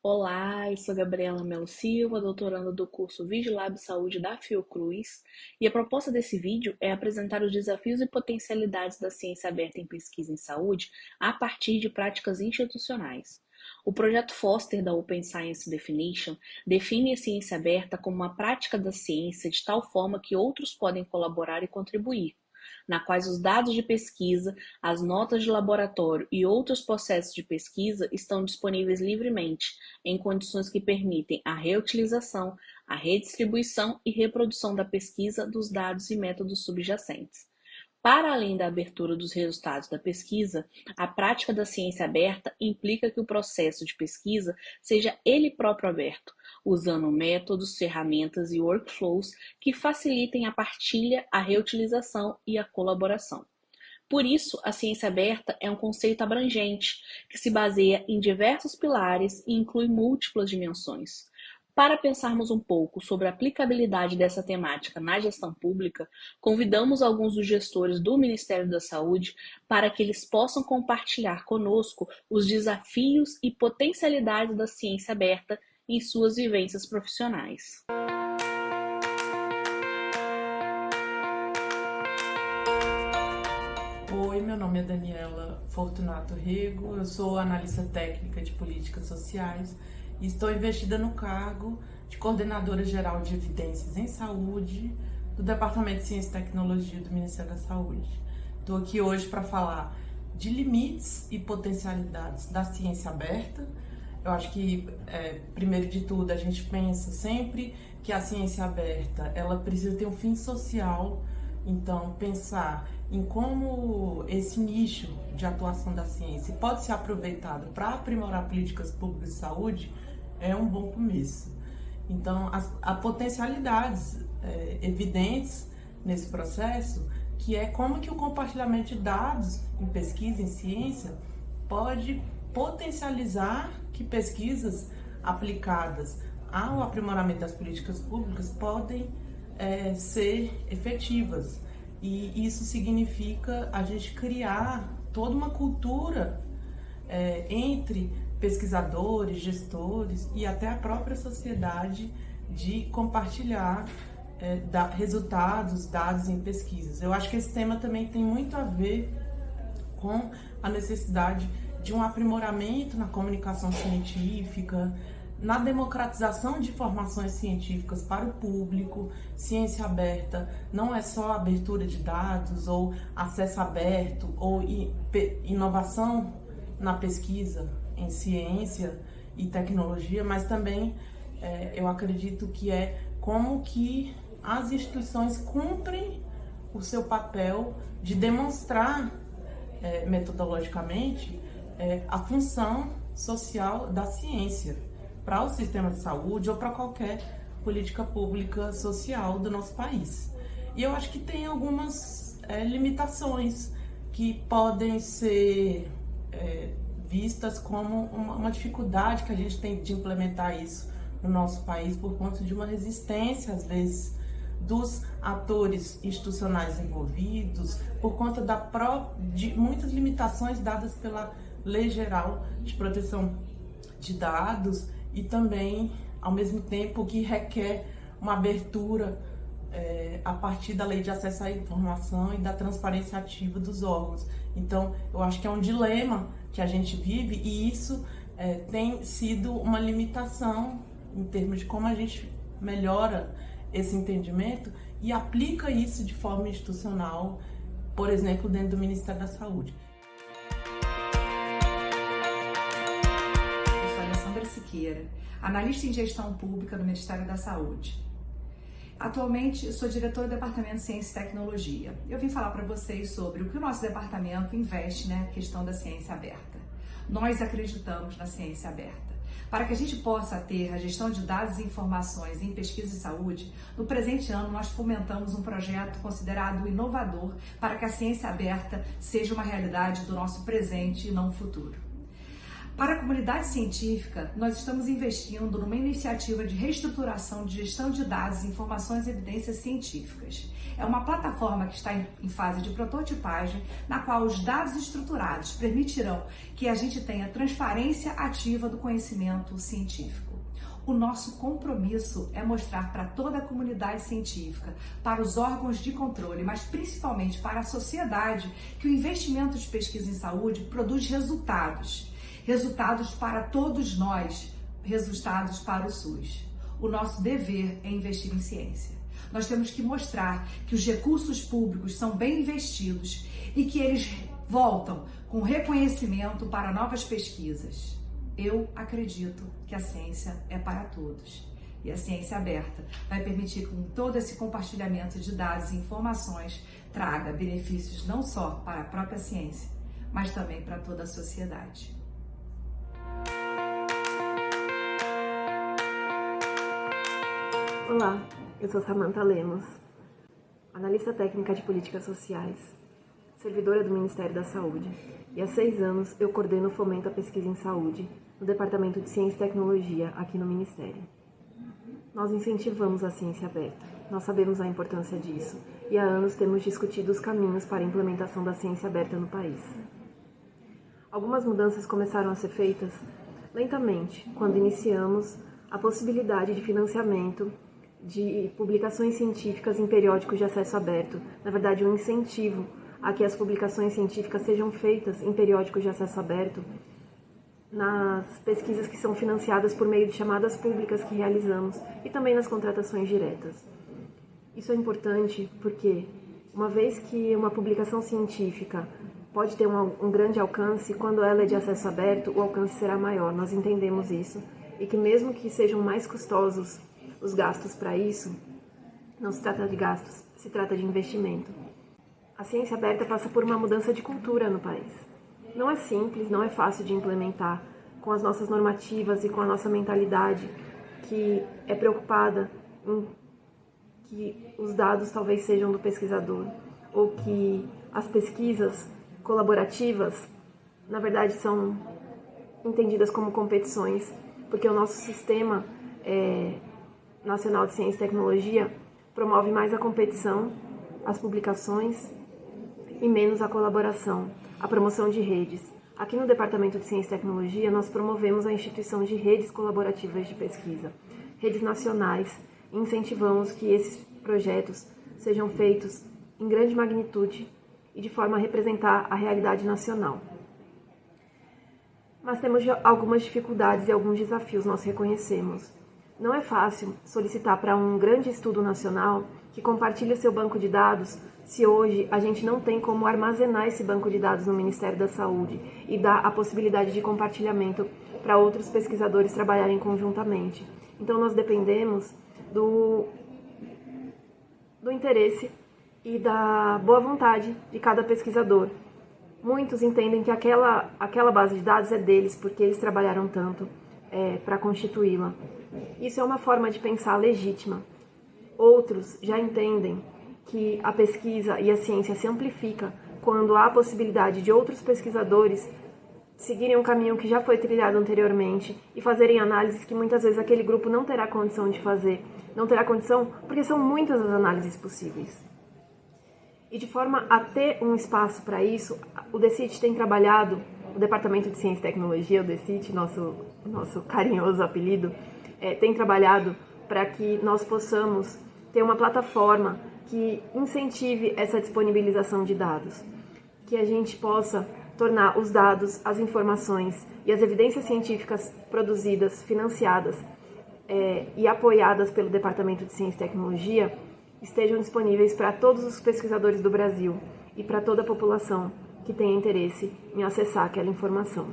Olá, eu sou Gabriela Melo Silva, doutoranda do curso Vigilab Saúde da Fiocruz, e a proposta desse vídeo é apresentar os desafios e potencialidades da ciência aberta em pesquisa em saúde a partir de práticas institucionais. O projeto Foster da Open Science Definition define a ciência aberta como uma prática da ciência de tal forma que outros podem colaborar e contribuir, na quais os dados de pesquisa, as notas de laboratório e outros processos de pesquisa estão disponíveis livremente, em condições que permitem a reutilização, a redistribuição e reprodução da pesquisa dos dados e métodos subjacentes. Para além da abertura dos resultados da pesquisa, a prática da ciência aberta implica que o processo de pesquisa seja ele próprio aberto, usando métodos, ferramentas e workflows que facilitem a partilha, a reutilização e a colaboração. Por isso, a ciência aberta é um conceito abrangente, que se baseia em diversos pilares e inclui múltiplas dimensões. Para pensarmos um pouco sobre a aplicabilidade dessa temática na gestão pública, convidamos alguns dos gestores do Ministério da Saúde para que eles possam compartilhar conosco os desafios e potencialidades da ciência aberta em suas vivências profissionais. Oi, meu nome é Daniela Fortunato Rego, eu sou analista técnica de políticas sociais e estou investida no cargo de coordenadora geral de evidências em saúde do Departamento de Ciência e Tecnologia do Ministério da Saúde. Estou aqui hoje para falar de limites e potencialidades da ciência aberta. Eu acho que, primeiro de tudo, a gente pensa sempre que a ciência aberta ela precisa ter um fim social. Então, pensar em como esse nicho de atuação da ciência pode ser aproveitado para aprimorar políticas públicas de saúde é um bom começo. Então, há potencialidades evidentes nesse processo, que é como que o compartilhamento de dados em pesquisa, em ciência, pode potencializar que pesquisas aplicadas ao aprimoramento das políticas públicas podem ser efetivas. E isso significa a gente criar toda uma cultura entre pesquisadores, gestores e até a própria sociedade de compartilhar resultados, dados em pesquisas. Eu acho que esse tema também tem muito a ver com a necessidade de um aprimoramento na comunicação científica, na democratização de informações científicas para o público. Ciência aberta não é só abertura de dados ou acesso aberto ou inovação na pesquisa em ciência e tecnologia, mas também eu acredito que é como que as instituições cumprem o seu papel de demonstrar metodologicamente a função social da ciência para o sistema de saúde ou para qualquer política pública social do nosso país. E eu acho que tem algumas limitações que podem ser vistas como uma dificuldade que a gente tem de implementar isso no nosso país por conta de uma resistência, às vezes, dos atores institucionais envolvidos, por conta de muitas limitações dadas pela Lei Geral de Proteção de Dados e também, ao mesmo tempo, que requer uma abertura a partir da Lei de Acesso à Informação e da transparência ativa dos órgãos. Então, eu acho que é um dilema que a gente vive e isso tem sido uma limitação em termos de como a gente melhora esse entendimento e aplica isso de forma institucional, por exemplo, dentro do Ministério da Saúde. Siqueira, analista em gestão pública do Ministério da Saúde. Atualmente, sou diretora do Departamento de Ciência e Tecnologia. Eu vim falar para vocês sobre o que o nosso departamento investe na questão da ciência aberta. Nós acreditamos na ciência aberta. Para que a gente possa ter a gestão de dados e informações em pesquisa e saúde, no presente ano nós fomentamos um projeto considerado inovador para que a ciência aberta seja uma realidade do nosso presente e não futuro. Para a comunidade científica, nós estamos investindo numa iniciativa de reestruturação de gestão de dados, informações e evidências científicas. É uma plataforma que está em fase de prototipagem, na qual os dados estruturados permitirão que a gente tenha transparência ativa do conhecimento científico. O nosso compromisso é mostrar para toda a comunidade científica, para os órgãos de controle, mas principalmente para a sociedade, que o investimento de pesquisa em saúde produz resultados. Resultados para todos nós, resultados para o SUS. O nosso dever é investir em ciência. Nós temos que mostrar que os recursos públicos são bem investidos e que eles voltam com reconhecimento para novas pesquisas. Eu acredito que a ciência é para todos. E a ciência aberta vai permitir que todo esse compartilhamento de dados e informações traga benefícios não só para a própria ciência, mas também para toda a sociedade. Olá, eu sou Samantha Lemos, analista técnica de políticas sociais, servidora do Ministério da Saúde, e há 6 anos eu coordeno o fomento à pesquisa em saúde no Departamento de Ciência e Tecnologia aqui no Ministério. Nós incentivamos a ciência aberta, nós sabemos a importância disso e há anos temos discutido os caminhos para a implementação da ciência aberta no país. Algumas mudanças começaram a ser feitas lentamente, quando iniciamos a possibilidade de financiamento de publicações científicas em periódicos de acesso aberto, na verdade um incentivo a que as publicações científicas sejam feitas em periódicos de acesso aberto nas pesquisas que são financiadas por meio de chamadas públicas que realizamos e também nas contratações diretas. Isso é importante porque, uma vez que uma publicação científica pode ter um grande alcance, quando ela é de acesso aberto, o alcance será maior. Nós entendemos isso e que mesmo que sejam mais custosos os gastos para isso, não se trata de gastos, se trata de investimento. A ciência aberta passa por uma mudança de cultura no país. Não é simples, não é fácil de implementar com as nossas normativas e com a nossa mentalidade que é preocupada em que os dados talvez sejam do pesquisador ou que as pesquisas colaborativas, na verdade, são entendidas como competições, porque o nosso sistema nacional de ciência e tecnologia promove mais a competição, as publicações e menos a colaboração, a promoção de redes. Aqui no Departamento de Ciência e Tecnologia, nós promovemos a instituição de redes colaborativas de pesquisa, redes nacionais, e incentivamos que esses projetos sejam feitos em grande magnitude e de forma a representar a realidade nacional. Mas temos algumas dificuldades e alguns desafios, nós reconhecemos. Não é fácil solicitar para um grande estudo nacional que compartilhe o seu banco de dados se hoje a gente não tem como armazenar esse banco de dados no Ministério da Saúde e dar a possibilidade de compartilhamento para outros pesquisadores trabalharem conjuntamente. Então nós dependemos do interesse e da boa vontade de cada pesquisador. Muitos entendem que aquela base de dados é deles porque eles trabalharam tanto para constituí-la. Isso é uma forma de pensar legítima. Outros já entendem que a pesquisa e a ciência se amplifica quando há a possibilidade de outros pesquisadores seguirem um caminho que já foi trilhado anteriormente e fazerem análises que muitas vezes aquele grupo não terá condição de fazer. Não terá condição porque são muitas as análises possíveis. E de forma a ter um espaço para isso, o DECIT tem trabalhado, o Departamento de Ciência e Tecnologia, o DECIT, nosso carinhoso apelido, tem trabalhado para que nós possamos ter uma plataforma que incentive essa disponibilização de dados, que a gente possa tornar os dados, as informações e as evidências científicas produzidas, financiadas e apoiadas pelo Departamento de Ciência e Tecnologia estejam disponíveis para todos os pesquisadores do Brasil e para toda a população que tenha interesse em acessar aquela informação.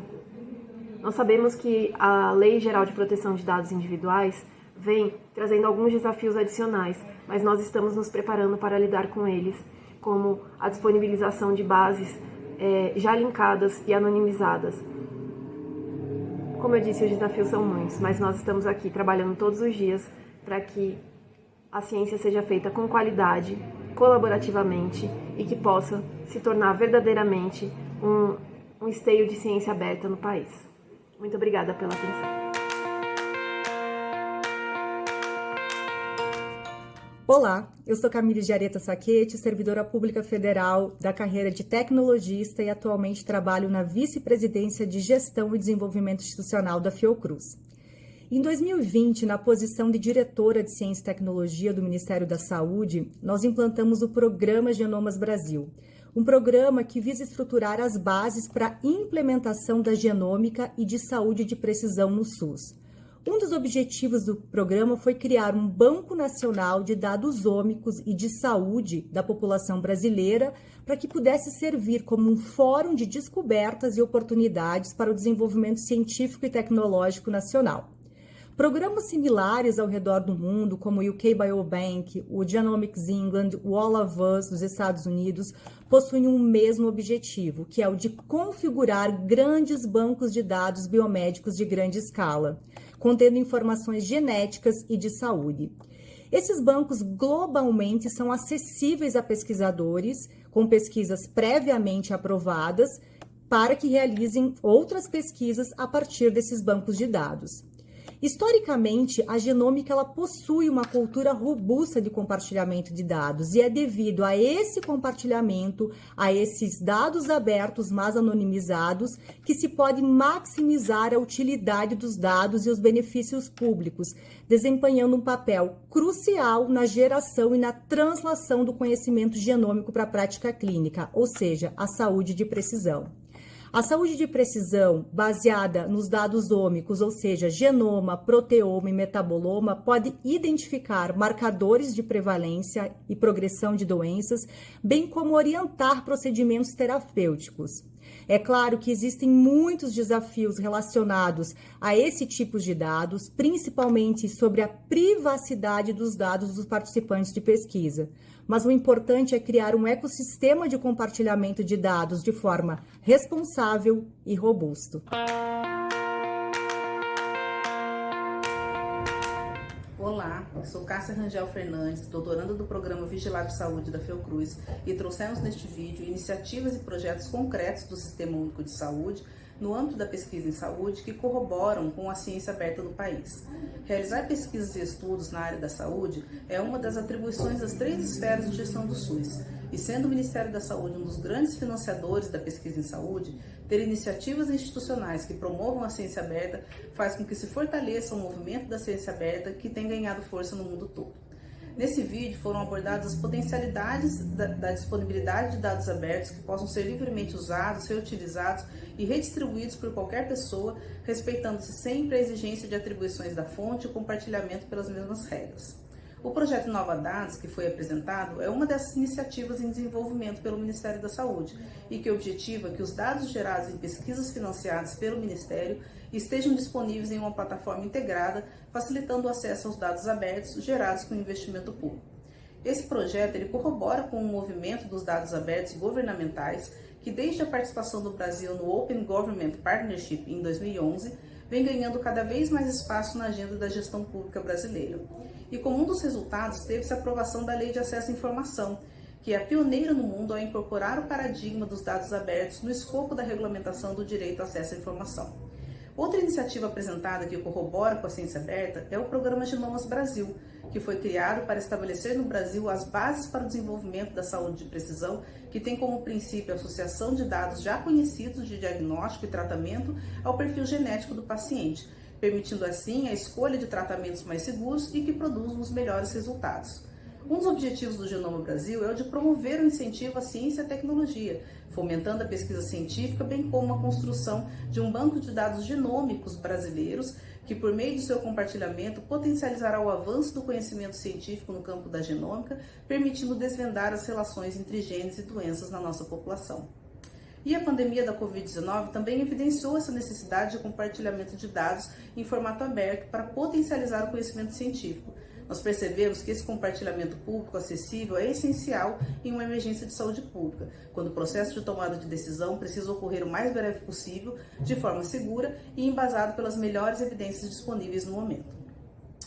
Nós sabemos que a Lei Geral de Proteção de Dados Individuais vem trazendo alguns desafios adicionais, mas nós estamos nos preparando para lidar com eles, como a disponibilização de bases já linkadas e anonimizadas. Como eu disse, os desafios são muitos, mas nós estamos aqui trabalhando todos os dias para que a ciência seja feita com qualidade, colaborativamente e que possa se tornar verdadeiramente um esteio de ciência aberta no país. Muito obrigada pela atenção. Olá, eu sou Camille Giareta Sacchetti, servidora pública federal da carreira de tecnologista e atualmente trabalho na vice-presidência de Gestão e Desenvolvimento Institucional da Fiocruz. Em 2020, na posição de diretora de Ciência e Tecnologia do Ministério da Saúde, nós implantamos o Programa Genomas Brasil, um programa que visa estruturar as bases para a implementação da genômica e de saúde de precisão no SUS. Um dos objetivos do programa foi criar um banco nacional de dados ômicos e de saúde da população brasileira para que pudesse servir como um fórum de descobertas e oportunidades para o desenvolvimento científico e tecnológico nacional. Programas similares ao redor do mundo, como o UK Biobank, o Genomics England, o All of Us dos Estados Unidos, possuem um mesmo objetivo, que é o de configurar grandes bancos de dados biomédicos de grande escala, contendo informações genéticas e de saúde. Esses bancos globalmente são acessíveis a pesquisadores com pesquisas previamente aprovadas para que realizem outras pesquisas a partir desses bancos de dados. Historicamente, a genômica ela possui uma cultura robusta de compartilhamento de dados e é devido a esse compartilhamento, a esses dados abertos, mas anonimizados, que se pode maximizar a utilidade dos dados e os benefícios públicos, desempenhando um papel crucial na geração e na translação do conhecimento genômico para a prática clínica, ou seja, a saúde de precisão. A saúde de precisão, baseada nos dados ômicos, ou seja, genoma, proteoma e metaboloma, pode identificar marcadores de prevalência e progressão de doenças, bem como orientar procedimentos terapêuticos. É claro que existem muitos desafios relacionados a esse tipo de dados, principalmente sobre a privacidade dos dados dos participantes de pesquisa. Mas o importante é criar um ecossistema de compartilhamento de dados de forma responsável e robusto. Olá, sou Cássia Rangel Fernandes, doutoranda do Programa Vigilab Saúde da Fiocruz, e trouxemos neste vídeo iniciativas e projetos concretos do Sistema Único de Saúde no âmbito da pesquisa em saúde que corroboram com a ciência aberta no país. Realizar pesquisas e estudos na área da saúde é uma das atribuições das 3 esferas de gestão do SUS, e sendo o Ministério da Saúde um dos grandes financiadores da pesquisa em saúde, ter iniciativas institucionais que promovam a ciência aberta faz com que se fortaleça o movimento da ciência aberta que tem ganhado força no mundo todo. Nesse vídeo foram abordadas as potencialidades da disponibilidade de dados abertos que possam ser livremente usados, reutilizados e redistribuídos por qualquer pessoa, respeitando-se sempre a exigência de atribuições da fonte e compartilhamento pelas mesmas regras. O projeto Nova Dados, que foi apresentado, é uma dessas iniciativas em desenvolvimento pelo Ministério da Saúde e que objetiva que os dados gerados em pesquisas financiadas pelo Ministério estejam disponíveis em uma plataforma integrada, facilitando o acesso aos dados abertos gerados com investimento público. Esse projeto ele corrobora com o movimento dos dados abertos governamentais, que desde a participação do Brasil no Open Government Partnership em 2011, vem ganhando cada vez mais espaço na agenda da gestão pública brasileira. E como um dos resultados, teve-se a aprovação da Lei de Acesso à Informação, que é a pioneira no mundo ao incorporar o paradigma dos dados abertos no escopo da regulamentação do direito ao acesso à informação. Outra iniciativa apresentada que corrobora com a ciência aberta é o Programa Genomas Brasil, que foi criado para estabelecer no Brasil as bases para o desenvolvimento da saúde de precisão, que tem como princípio a associação de dados já conhecidos de diagnóstico e tratamento ao perfil genético do paciente, permitindo assim a escolha de tratamentos mais seguros e que produzam os melhores resultados. Um dos objetivos do Genoma Brasil é o de promover o incentivo à ciência e à tecnologia, fomentando a pesquisa científica, bem como a construção de um banco de dados genômicos brasileiros que, por meio do seu compartilhamento, potencializará o avanço do conhecimento científico no campo da genômica, permitindo desvendar as relações entre genes e doenças na nossa população. E a pandemia da Covid-19 também evidenciou essa necessidade de compartilhamento de dados em formato aberto para potencializar o conhecimento científico. Nós percebemos que esse compartilhamento público acessível é essencial em uma emergência de saúde pública, quando o processo de tomada de decisão precisa ocorrer o mais breve possível, de forma segura e embasado pelas melhores evidências disponíveis no momento.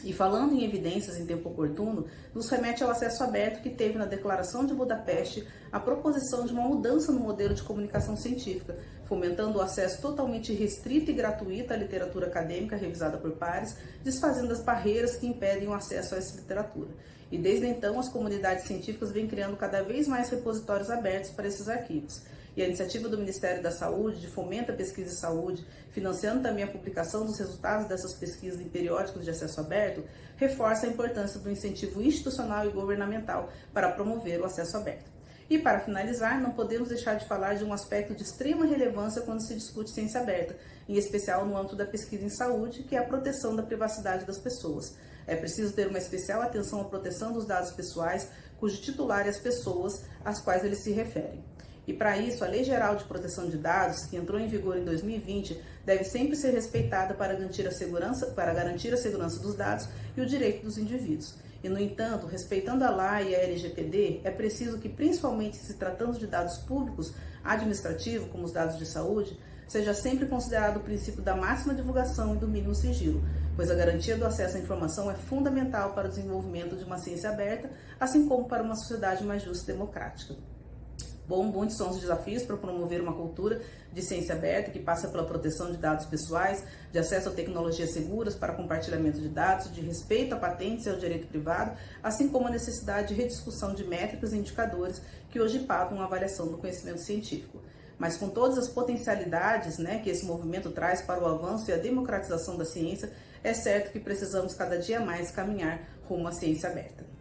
E falando em evidências em tempo oportuno, nos remete ao acesso aberto que teve na Declaração de Budapeste a proposição de uma mudança no modelo de comunicação científica, fomentando o acesso totalmente restrito e gratuito à literatura acadêmica revisada por pares, desfazendo as barreiras que impedem o acesso a essa literatura. E desde então, as comunidades científicas vêm criando cada vez mais repositórios abertos para esses arquivos. E a iniciativa do Ministério da Saúde, de fomento à pesquisa em saúde, financiando também a publicação dos resultados dessas pesquisas em periódicos de acesso aberto, reforça a importância do incentivo institucional e governamental para promover o acesso aberto. E para finalizar, não podemos deixar de falar de um aspecto de extrema relevância quando se discute ciência aberta, em especial no âmbito da pesquisa em saúde, que é a proteção da privacidade das pessoas. É preciso ter uma especial atenção à proteção dos dados pessoais, cujo titular é as pessoas às quais eles se referem. E para isso, a Lei Geral de Proteção de Dados, que entrou em vigor em 2020, deve sempre ser respeitada para garantir a segurança dos dados e o direito dos indivíduos. E, no entanto, respeitando a lei e a LGPD, é preciso que, principalmente se tratando de dados públicos administrativos, como os dados de saúde, seja sempre considerado o princípio da máxima divulgação e do mínimo sigilo, pois a garantia do acesso à informação é fundamental para o desenvolvimento de uma ciência aberta, assim como para uma sociedade mais justa e democrática. Bom, muitos são os desafios para promover uma cultura de ciência aberta que passa pela proteção de dados pessoais, de acesso a tecnologias seguras para compartilhamento de dados, de respeito a patentes e ao direito privado, assim como a necessidade de rediscussão de métricas e indicadores que hoje pautam a avaliação do conhecimento científico. Mas com todas as potencialidades, que esse movimento traz para o avanço e a democratização da ciência, é certo que precisamos cada dia mais caminhar rumo à ciência aberta.